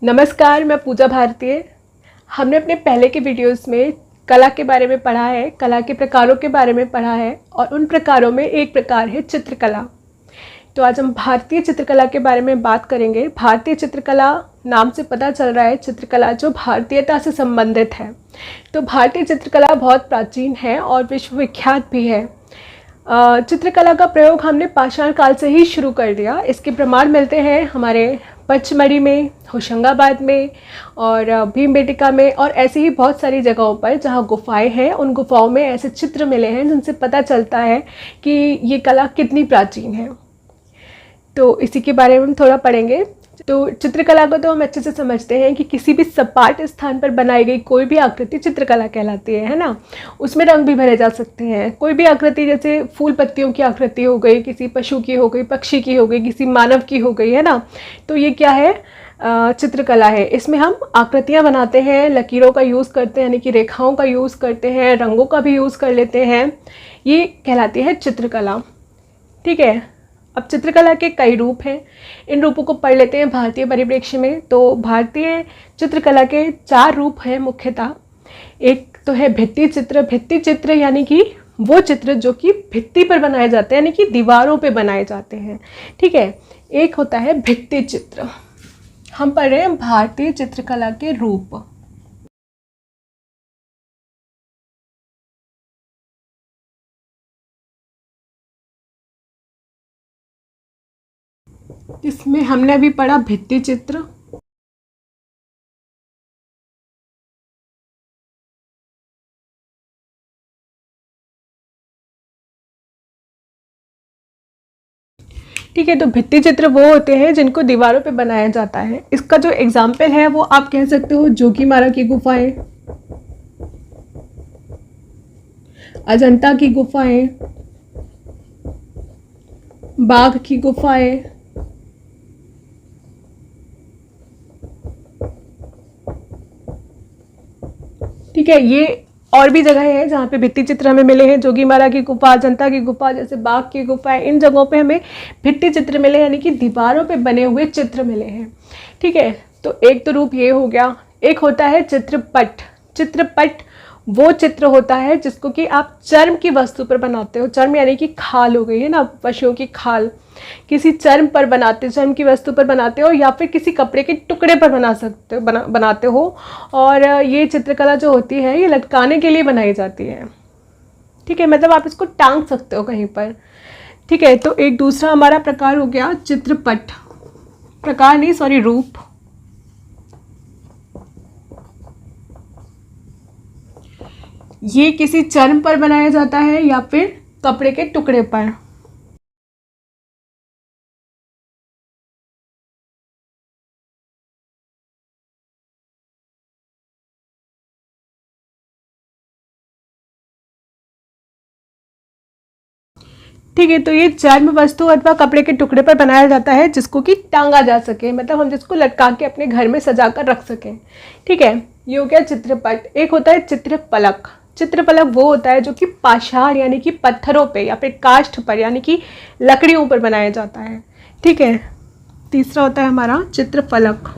नमस्कार, मैं पूजा भारतीय। हमने अपने पहले के वीडियोस में कला के बारे में पढ़ा है, कला के प्रकारों के बारे में पढ़ा है और उन प्रकारों में एक प्रकार है चित्रकला। तो आज हम भारतीय चित्रकला के बारे में बात करेंगे। भारतीय चित्रकला नाम से पता चल रहा है चित्रकला जो भारतीयता से संबंधित है। तो भारतीय चित्रकला बहुत प्राचीन है और विश्वविख्यात भी है। चित्रकला का प्रयोग हमने पाषाण काल से ही शुरू कर दिया। इसके प्रमाण मिलते हैं हमारे पचमढ़ी में, होशंगाबाद में और भीमबेटका में और ऐसी ही बहुत सारी जगहों पर जहाँ गुफाएं हैं, उन गुफाओं में ऐसे चित्र मिले हैं जिनसे पता चलता है कि ये कला कितनी प्राचीन है। तो इसी के बारे में हम थोड़ा पढ़ेंगे। तो चित्रकला को तो हम अच्छे से समझते हैं कि किसी भी सपाट स्थान पर बनाई गई कोई भी आकृति चित्रकला कहलाती है ना। उसमें रंग भी भरे जा सकते हैं। कोई भी आकृति, जैसे फूल पत्तियों की आकृति हो गई, किसी पशु की हो गई, पक्षी की हो गई, किसी मानव की हो गई, है ना। तो ये क्या है? चित्रकला है। इसमें हम आकृतियाँ बनाते हैं, लकीरों का यूज़ करते हैं, यानी कि रेखाओं का यूज़ करते हैं, रंगों का भी यूज़ कर लेते हैं। ये कहलाती है चित्रकला। ठीक है। अब चित्रकला के कई रूप हैं। इन रूपों को पढ़ लेते हैं भारतीय परिप्रेक्ष्य में। तो भारतीय चित्रकला के 4 रूप हैं मुख्यतः। एक तो है भित्ति चित्र। भित्ति चित्र यानी कि वो चित्र जो कि भित्ति पर बनाए जाते हैं, यानी कि दीवारों पे बनाए जाते हैं। ठीक है। एक होता है भित्ति चित्र। हम पढ़ रहे हैं भारतीय चित्रकला के रूप। इसमें हमने अभी पढ़ा भित्ति चित्र। ठीक है। तो भित्ति चित्र वो होते हैं जिनको दीवारों पे बनाया जाता है। इसका जो एग्जाम्पल है वो आप कह सकते हो जोगीमारा की गुफाएं, अजंता की गुफाएं, बाघ की गुफाएं, ठीक है। ये और भी जगह है जहाँ पे भित्ति चित्र हमें मिले हैं। जोगीमारा की गुफा, अजंता की गुफा, जैसे बाघ की गुफा है, इन जगहों पे हमें भित्ति चित्र मिले, यानी कि दीवारों पे बने हुए चित्र मिले हैं। ठीक है। तो एक तो रूप ये हो गया। एक होता है चित्रपट। चित्रपट वो चित्र होता है जिसको कि आप चर्म की वस्तु पर बनाते हो। चर्म यानी कि खाल हो गई है ना, पशुओं की खाल। किसी चर्म पर बनाते, चर्म की वस्तु पर बनाते हो या फिर किसी कपड़े के टुकड़े पर बनाते हो। और ये चित्रकला जो होती है ये लटकाने के लिए बनाई जाती है। ठीक है। मतलब आप इसको टांग सकते हो कहीं पर। ठीक है। तो एक दूसरा हमारा प्रकार हो गया चित्रपट। प्रकार नहीं, सॉरी, रूप। ये किसी चर्म पर बनाया जाता है या फिर कपड़े के टुकड़े पर। ठीक है। तो ये चर्म वस्तु अथवा कपड़े के टुकड़े पर बनाया जाता है जिसको कि टांगा जा सके, मतलब हम जिसको लटका के अपने घर में सजा कर रख सकें। ठीक है। ये हो गया चित्रपट। एक होता है चित्रपलक। चित्रपलक वो होता है जो कि पाषाण यानी कि पत्थरों पे या फिर काष्ठ पर यानी कि लकड़ियों पर बनाया जाता है। ठीक है। तीसरा होता है हमारा चित्रफलक।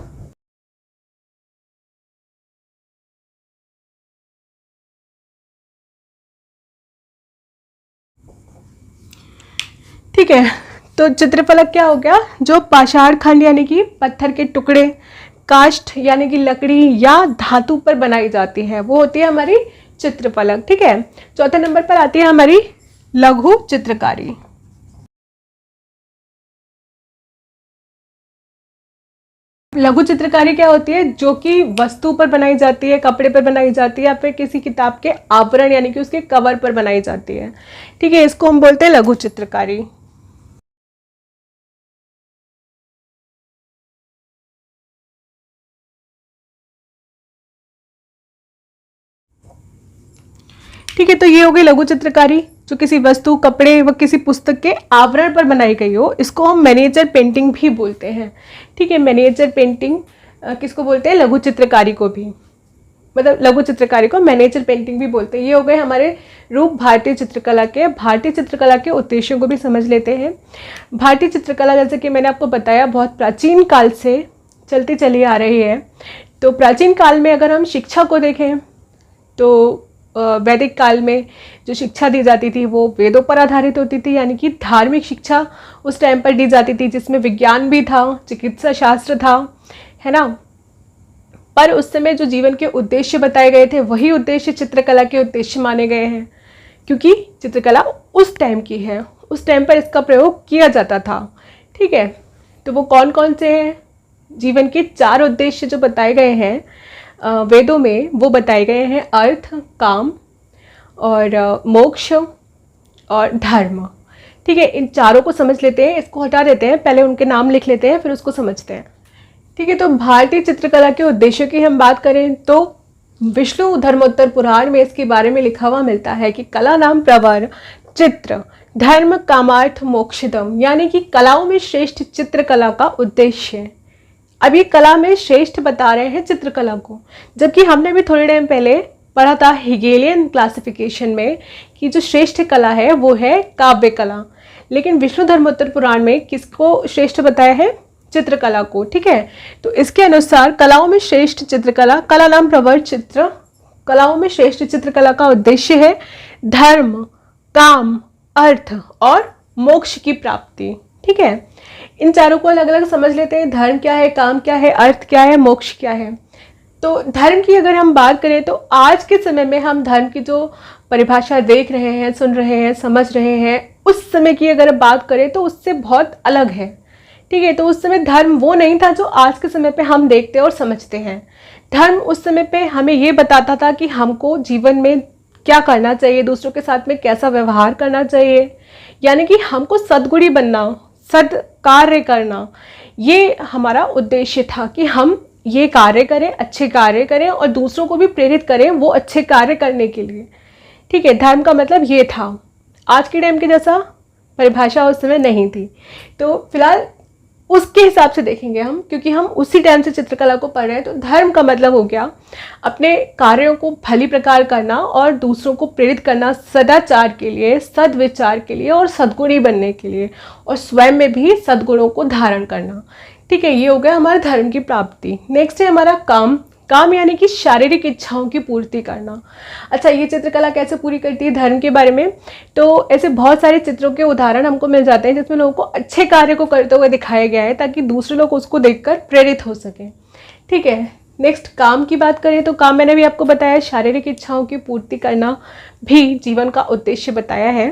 ठीक है। तो चित्रफलक क्या हो गया? जो पाषाण खंड यानी कि पत्थर के टुकड़े, काष्ठ यानी कि लकड़ी या धातु पर बनाई जाती है, वो होती है हमारी चित्रफलक। ठीक है। चौथे नंबर पर आती है हमारी लघु चित्रकारी। लघु चित्रकारी क्या होती है? जो कि वस्तु पर बनाई जाती है, कपड़े पर बनाई जाती है या फिर किसी किताब के आवरण यानी कि उसके कवर पर बनाई जाती है। ठीक है। इसको हम बोलते हैं लघु चित्रकारी। ठीक है। तो ये हो गई लघु चित्रकारी जो किसी वस्तु, कपड़े व किसी पुस्तक के आवरण पर बनाई गई हो। इसको हम मिनिएचर पेंटिंग भी बोलते हैं। ठीक है। मिनिएचर पेंटिंग किसको बोलते हैं? लघु चित्रकारी को भी, मतलब लघु चित्रकारी को मिनिएचर पेंटिंग भी बोलते हैं। ये हो गए हमारे रूप भारतीय चित्रकला के। भारतीय चित्रकला के उद्देश्यों को भी समझ लेते हैं। भारतीय चित्रकला, जैसे कि मैंने आपको बताया, बहुत प्राचीन काल से चलती चली आ रही है। तो प्राचीन काल में अगर हम शिक्षा को देखें तो वैदिक काल में जो शिक्षा दी जाती थी वो वेदों पर आधारित होती थी, यानी कि धार्मिक शिक्षा उस टाइम पर दी जाती थी, जिसमें विज्ञान भी था, चिकित्सा शास्त्र था, है ना। पर उस समय जो जीवन के उद्देश्य बताए गए थे वही उद्देश्य चित्रकला के उद्देश्य माने गए हैं, क्योंकि चित्रकला उस टाइम की है, उस टाइम पर इसका प्रयोग किया जाता था। ठीक है, तो वो कौन कौन से हैं? जीवन के 4 उद्देश्य जो बताए गए हैं वेदों में, वो बताए गए हैं अर्थ, काम और मोक्ष और धर्म। ठीक है, इन चारों को समझ लेते हैं, इसको हटा देते हैं, पहले उनके नाम लिख लेते हैं फिर उसको समझते हैं। ठीक है, तो भारतीय चित्रकला के उद्देश्यों की हम बात करें तो विष्णु धर्मोत्तर पुराण में इसके बारे में लिखा हुआ मिलता है कि कला नाम प्रवर चित्र धर्म कामार्थ मोक्षदम, यानी कि कलाओं में श्रेष्ठ चित्रकला का उद्देश्य है। अब ये कला में श्रेष्ठ बता रहे हैं चित्रकला को, जबकि हमने भी थोड़े टाइम पहले पढ़ा था हेगेलियन क्लासिफिकेशन में कि जो श्रेष्ठ कला है वो है काव्य कला, लेकिन विष्णु धर्मोत्तर पुराण में किसको श्रेष्ठ बताया है? चित्रकला को। ठीक है, तो इसके अनुसार कलाओं में श्रेष्ठ चित्रकला, कला नाम प्रवर चित्र, कलाओं में श्रेष्ठ चित्रकला का उद्देश्य है धर्म, काम, अर्थ और मोक्ष की प्राप्ति। ठीक है, इन चारों को अलग अलग समझ लेते हैं। धर्म क्या है, काम क्या है, अर्थ क्या है, मोक्ष क्या है। तो धर्म की अगर हम बात करें तो आज के समय में हम धर्म की जो परिभाषा देख रहे हैं, सुन रहे हैं, समझ रहे हैं, उस समय की अगर बात करें तो उससे बहुत अलग है। ठीक है, तो उस समय धर्म वो नहीं था जो आज के समय पे हम देखते और समझते हैं। धर्म उस समय पे हमें ये बताता था कि हमको जीवन में क्या करना चाहिए, दूसरों के साथ में कैसा व्यवहार करना चाहिए, यानी कि हमको सद्गुणी बनना, सद्कार्य करना, ये हमारा उद्देश्य था कि हम ये कार्य करें, अच्छे कार्य करें और दूसरों को भी प्रेरित करें वो अच्छे कार्य करने के लिए। ठीक है, धर्म का मतलब ये था। आज के टाइम के जैसा परिभाषा उस समय नहीं थी। तो फिलहाल उसके हिसाब से देखेंगे हम, क्योंकि हम उसी टाइम से चित्रकला को पढ़ रहे हैं। तो धर्म का मतलब हो गया अपने कार्यों को भली प्रकार करना और दूसरों को प्रेरित करना सदाचार के लिए, सद्विचार के लिए और सद्गुणी बनने के लिए, और स्वयं में भी सद्गुणों को धारण करना। ठीक है, ये हो गया हमारा धर्म की प्राप्ति। नेक्स्ट है हमारा काम। काम यानी कि शारीरिक इच्छाओं की पूर्ति करना। अच्छा, ये चित्रकला कैसे पूरी करती है धर्म के बारे में? तो ऐसे बहुत सारे चित्रों के उदाहरण हमको मिल जाते हैं जिसमें लोगों को अच्छे कार्य को करते हुए दिखाया गया है ताकि दूसरे लोग उसको देखकर प्रेरित हो सकें। ठीक है, नेक्स्ट काम की बात करें तो काम मैंने भी आपको बताया, शारीरिक इच्छाओं की पूर्ति करना भी जीवन का उद्देश्य बताया है।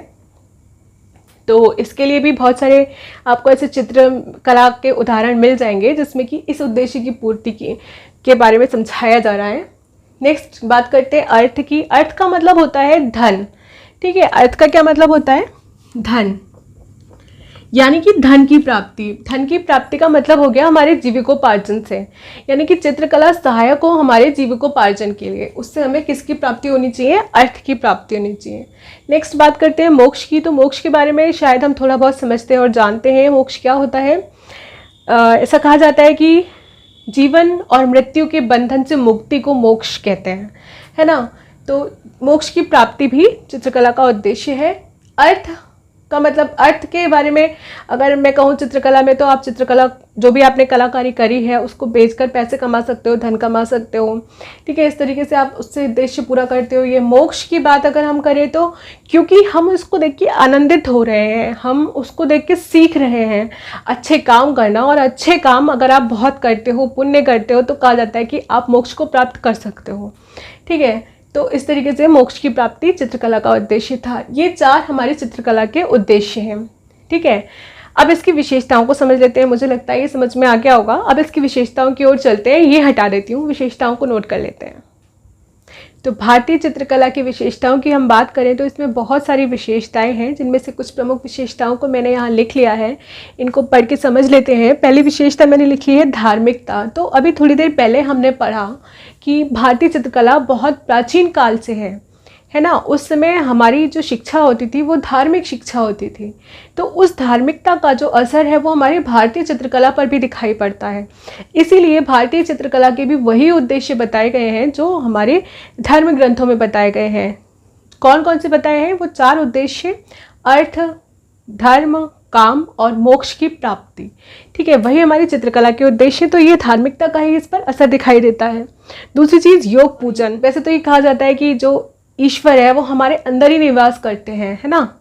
तो इसके लिए भी बहुत सारे आपको ऐसे चित्रकला के उदाहरण मिल जाएंगे जिसमें कि इस उद्देश्य की पूर्ति के बारे में समझाया जा रहा है। नेक्स्ट बात करते हैं अर्थ की। अर्थ का मतलब होता है धन। ठीक है, अर्थ का क्या मतलब होता है? धन, यानी कि धन की प्राप्ति। धन की प्राप्ति का मतलब हो गया हमारे जीविकोपार्जन से, यानी कि चित्रकला सहायक हो हमारे जीविकोपार्जन के लिए। उससे हमें किसकी प्राप्ति होनी चाहिए? अर्थ की प्राप्ति होनी चाहिए। नेक्स्ट बात करते हैं मोक्ष की। तो मोक्ष के बारे में शायद हम थोड़ा बहुत समझते हैं और जानते हैं मोक्ष क्या होता है। ऐसा कहा जाता है कि जीवन और मृत्यु के बंधन से मुक्ति को मोक्ष कहते हैं, है ना। तो मोक्ष की प्राप्ति भी चित्रकला का उद्देश्य है। अर्थ का मतलब, अर्थ के बारे में अगर मैं कहूँ चित्रकला में, तो आप चित्रकला जो भी आपने कलाकारी करी है उसको बेचकर पैसे कमा सकते हो, धन कमा सकते हो। ठीक है, इस तरीके से आप उससे उद्देश्य पूरा करते हो। ये मोक्ष की बात अगर हम करें तो क्योंकि हम उसको देख के आनंदित हो रहे हैं, हम उसको देख के सीख रहे हैं अच्छे काम करना, और अच्छे काम अगर आप बहुत करते हो, पुण्य करते हो, तो कहा जाता है कि आप मोक्ष को प्राप्त कर सकते हो। ठीक है, तो इस तरीके से मोक्ष की प्राप्ति चित्रकला का उद्देश्य था। ये 4 हमारी चित्रकला के उद्देश्य हैं। ठीक है, अब इसकी विशेषताओं को समझ लेते हैं। मुझे लगता है ये समझ में आ गया होगा। अब इसकी विशेषताओं की ओर चलते हैं। ये हटा देती हूँ, विशेषताओं को नोट कर लेते हैं। तो भारतीय चित्रकला की विशेषताओं की हम बात करें तो इसमें बहुत सारी विशेषताएं हैं, जिनमें से कुछ प्रमुख विशेषताओं को मैंने यहाँ लिख लिया है। इनको पढ़ के समझ लेते हैं। पहली विशेषता मैंने लिखी है धार्मिकता। तो अभी थोड़ी देर पहले हमने पढ़ा कि भारतीय चित्रकला बहुत प्राचीन काल से है ना। उस समय हमारी जो शिक्षा होती थी वो धार्मिक शिक्षा होती थी। तो उस धार्मिकता का जो असर है वो हमारी भारतीय चित्रकला पर भी दिखाई पड़ता है। इसीलिए भारतीय चित्रकला के भी वही उद्देश्य बताए गए हैं जो हमारे धर्म ग्रंथों में बताए गए हैं। कौन कौन से बताए हैं? वो 4 उद्देश्य, अर्थ, धर्म, काम और मोक्ष की प्राप्ति। ठीक है, वही हमारी चित्रकला के उद्देश्य। तो ये धार्मिकता का ही इस पर असर दिखाई देता है। दूसरी चीज़ योग पूजन। वैसे तो ये कहा जाता है कि जो ईश्वर है वो हमारे अंदर ही निवास करते हैं, है ना।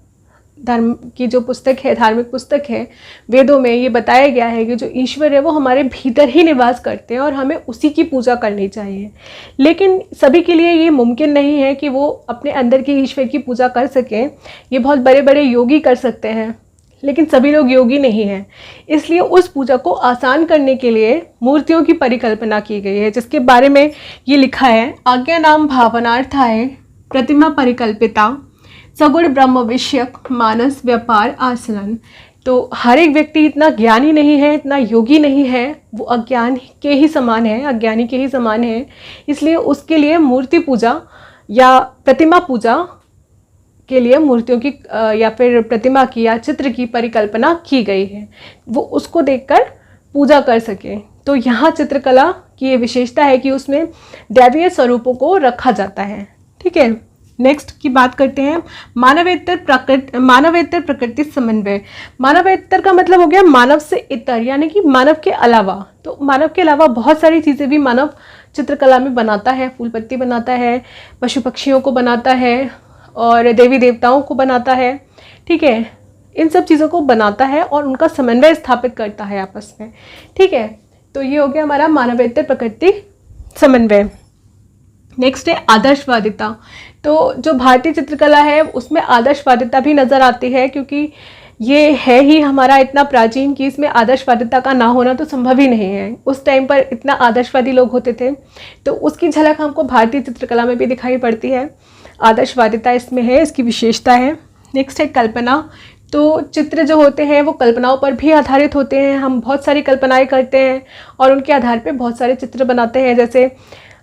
धर्म की जो पुस्तक है, धार्मिक पुस्तक है, वेदों में ये बताया गया है कि जो ईश्वर है वो हमारे भीतर ही निवास करते हैं और हमें उसी की पूजा करनी चाहिए। लेकिन सभी के लिए ये मुमकिन नहीं है कि वो अपने अंदर की ईश्वर की पूजा कर सकें। ये बहुत बड़े बड़े योगी कर सकते हैं, लेकिन सभी लोग योगी नहीं हैं। इसलिए उस पूजा को आसान करने के लिए मूर्तियों की परिकल्पना की गई है, जिसके बारे में ये लिखा है, आज्ञा नाम भावनार्थाय प्रतिमा परिकल्पिता सगुण ब्रह्म विषयक मानस व्यापार आसनन। तो हर एक व्यक्ति इतना ज्ञानी नहीं है, इतना योगी नहीं है, वो अज्ञान के ही समान है, अज्ञानी के ही समान है। इसलिए उसके लिए मूर्ति पूजा या प्रतिमा पूजा के लिए मूर्तियों की या फिर प्रतिमा की या चित्र की परिकल्पना की गई है, वो उसको देखकर पूजा कर सके। तो यहाँ चित्रकला की ये विशेषता है कि उसमें दैवीय स्वरूपों को रखा जाता है। ठीक है, नेक्स्ट की बात करते हैं मानवेतर प्रकृति समन्वय। मानवेतर का मतलब हो गया मानव से इतर, यानी कि मानव के अलावा। तो मानव के अलावा बहुत सारी चीज़ें भी मानव चित्रकला में बनाता है। फूल पत्ती बनाता है, पशु पक्षियों को बनाता है और देवी देवताओं को बनाता है। ठीक है, इन सब चीज़ों को बनाता है और उनका समन्वय स्थापित करता है आपस में। ठीक है, तो ये हो गया हमारा मानवेतर प्रकृति समन्वय। नेक्स्ट है आदर्शवादिता। तो जो भारतीय चित्रकला है उसमें आदर्शवादिता भी नज़र आती है, क्योंकि ये है ही हमारा इतना प्राचीन कि इसमें आदर्शवादिता का ना होना तो संभव ही नहीं है। उस टाइम पर इतना आदर्शवादी लोग होते थे, तो उसकी झलक हमको भारतीय चित्रकला में भी दिखाई पड़ती है। आदर्शवादिता इसमें है, इसकी विशेषता है। नेक्स्ट है कल्पना। तो चित्र जो होते हैं वो कल्पनाओं पर भी आधारित होते हैं। हम बहुत सारी कल्पनाएं करते हैं और उनके आधार पर बहुत सारे चित्र बनाते हैं। जैसे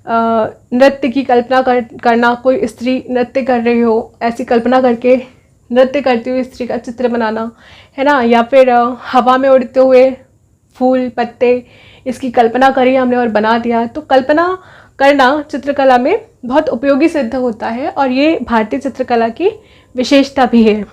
नृत्य की कल्पना करना, कोई स्त्री नृत्य कर रही हो, ऐसी कल्पना करके नृत्य करती हुई स्त्री का चित्र बनाना, है ना। या फिर हवा में उड़ते हुए फूल पत्ते, इसकी कल्पना करी हमने और बना दिया। तो कल्पना करना चित्रकला में बहुत उपयोगी सिद्ध होता है और ये भारतीय चित्रकला की विशेषता भी है।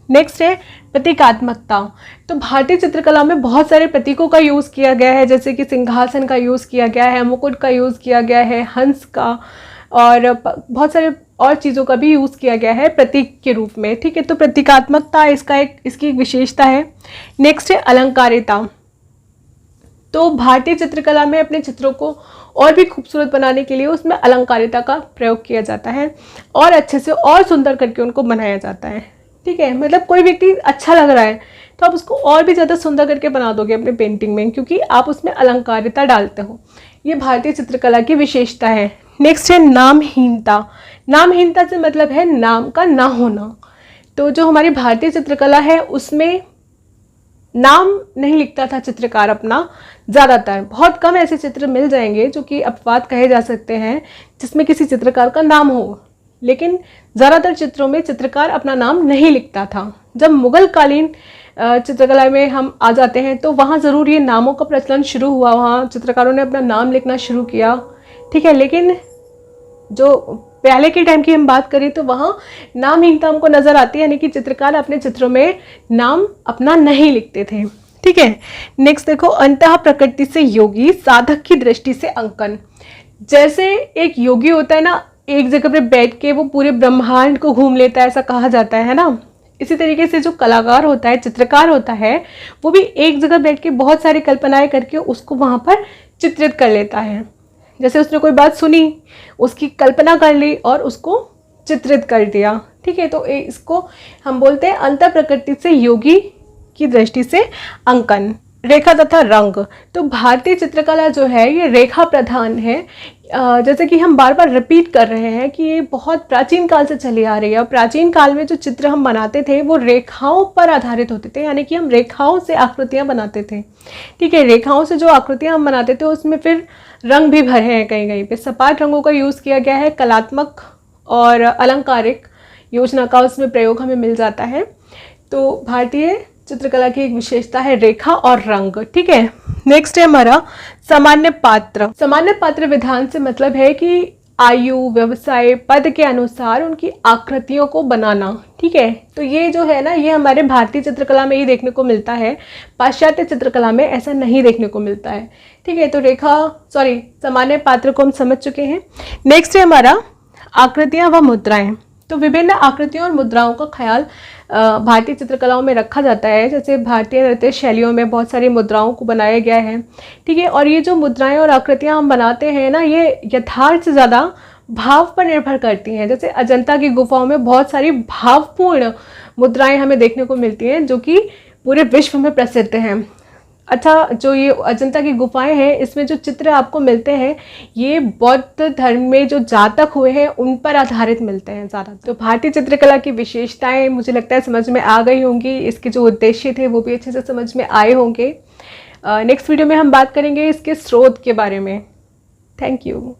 नेक्स्ट है प्रतीकात्मकता। तो भारतीय चित्रकला में बहुत सारे प्रतीकों का यूज़ किया गया है, जैसे कि सिंहासन का यूज़ किया गया है, मुकुट का यूज़ किया गया है, हंस का और बहुत सारे और चीज़ों का भी यूज़ किया गया है प्रतीक के रूप में। ठीक है, तो प्रतीकात्मकता इसकी एक विशेषता है। नेक्स्ट है अलंकारिता। तो भारतीय चित्रकला में अपने चित्रों को और भी खूबसूरत बनाने के लिए उसमें अलंकारिता का प्रयोग किया जाता है और अच्छे से और सुंदर करके उनको बनाया जाता है। ठीक है, मतलब कोई व्यक्ति अच्छा लग रहा है तो आप उसको और भी ज़्यादा सुंदर करके बना दोगे अपने पेंटिंग में, क्योंकि आप उसमें अलंकारिता डालते हो। ये भारतीय चित्रकला की विशेषता है। नेक्स्ट है नामहीनता। नामहीनता से मतलब है नाम का ना होना। तो जो हमारी भारतीय चित्रकला है उसमें नाम नहीं लिखता था चित्रकार अपना। ज़्यादातर बहुत कम ऐसे चित्र मिल जाएंगे जो कि अपवाद कहे जा सकते हैं जिसमें किसी चित्रकार का नाम हो, लेकिन ज़्यादातर चित्रों में चित्रकार अपना नाम नहीं लिखता था। जब मुगल कालीन चित्रकला में हम आ जाते हैं तो वहाँ ज़रूर ये नामों का प्रचलन शुरू हुआ, वहाँ चित्रकारों ने अपना नाम लिखना शुरू किया। ठीक है, लेकिन जो पहले के टाइम की हम बात करें तो वहाँ नामहीनता हमको नज़र आती है, यानी कि चित्रकार अपने चित्रों में नाम अपना नहीं लिखते थे। ठीक है, नेक्स्ट देखो अंतः प्रकृति से योगी, साधक की दृष्टि से अंकन। जैसे एक योगी होता है ना, एक जगह पे बैठ के वो पूरे ब्रह्मांड को घूम लेता है, ऐसा कहा जाता है ना। इसी तरीके से जो कलाकार होता है, चित्रकार होता है, वो भी एक जगह बैठ के बहुत सारी कल्पनाएं करके उसको वहाँ पर चित्रित कर लेता है। जैसे उसने कोई बात सुनी, उसकी कल्पना कर ली और उसको चित्रित कर दिया। ठीक है, तो इसको हम बोलते हैं अंतः प्रकृति से योगी की दृष्टि से अंकन। रेखा तथा रंग। तो भारतीय चित्रकला जो है ये रेखा प्रधान है। जैसे कि हम बार बार रिपीट कर रहे हैं कि ये बहुत प्राचीन काल से चली आ रही है और प्राचीन काल में जो चित्र हम बनाते थे वो रेखाओं पर आधारित होते थे, यानी कि हम रेखाओं से आकृतियां बनाते थे। ठीक है, रेखाओं से जो आकृतियां हम बनाते थे उसमें फिर रंग भी भरे हैं, कहीं कहीं पे सपाट रंगों का यूज़ किया गया है। कलात्मक और अलंकारिक योजना का उसमें प्रयोग हमें मिल जाता है। तो भारतीय चित्रकला की एक विशेषता है रेखा और रंग। ठीक है, नेक्स्ट है हमारा सामान्य पात्र। सामान्य पात्र विधान से मतलब है कि आयु, व्यवसाय, पद के अनुसार उनकी आकृतियों को बनाना। ठीक है, तो ये जो है ना, ये हमारे भारतीय चित्रकला में ही देखने को मिलता है, पाश्चात्य चित्रकला में ऐसा नहीं देखने को मिलता है। ठीक है, तो सामान्य पात्र को हम समझ चुके हैं। नेक्स्ट है हमारा आकृतियाँ व मुद्राएं। तो विभिन्न आकृतियों और मुद्राओं का ख्याल भारतीय चित्रकलाओं में रखा जाता है। जैसे भारतीय नृत्य शैलियों में बहुत सारी मुद्राओं को बनाया गया है। ठीक है, और ये जो मुद्राएं और आकृतियां हम बनाते हैं ना, ये यथार्थ से ज़्यादा भाव पर निर्भर करती हैं। जैसे अजंता की गुफाओं में बहुत सारी भावपूर्ण मुद्राएं हमें देखने को मिलती हैं जो कि पूरे विश्व में प्रसिद्ध हैं। अच्छा, जो ये अजंता की गुफाएं हैं, इसमें जो चित्र आपको मिलते हैं ये बौद्ध धर्म में जो जातक हुए हैं उन पर आधारित मिलते हैं ज़्यादा। तो भारतीय चित्रकला की विशेषताएं मुझे लगता है समझ में आ गई होंगी, इसके जो उद्देश्य थे वो भी अच्छे से समझ में आए होंगे। नेक्स्ट वीडियो में हम बात करेंगे इसके स्रोत के बारे में। Thank you.